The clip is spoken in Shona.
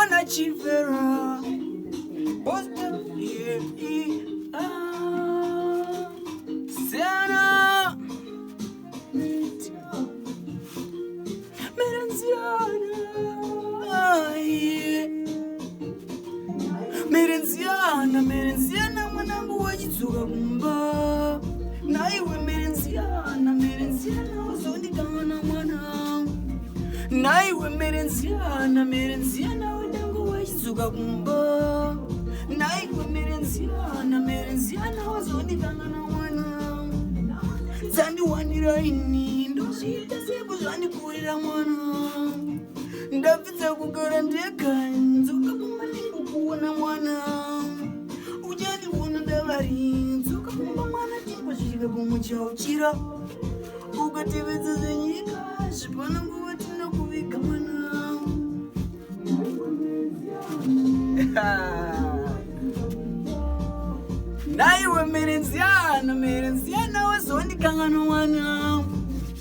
Bona chivera Posta Sana Merenziana mwanangu wachitsuka kumba naiwe merenziana wazondikana mwana naiwe merenziana wadangu wachitsuka kumba naiwe merenziana wazondikana mwana dzandiwanira ini ndozviita seku zvandikurira mwana ndapedza kugara ndega nzoka kumanengu kuona mwana uchandiona ndavari nzoka kumba mwana tingosvika kumuchauchira ukativedza zvenyika zvipana nguva tinokuviga mwana naiwe merenziana wazondikangana mwana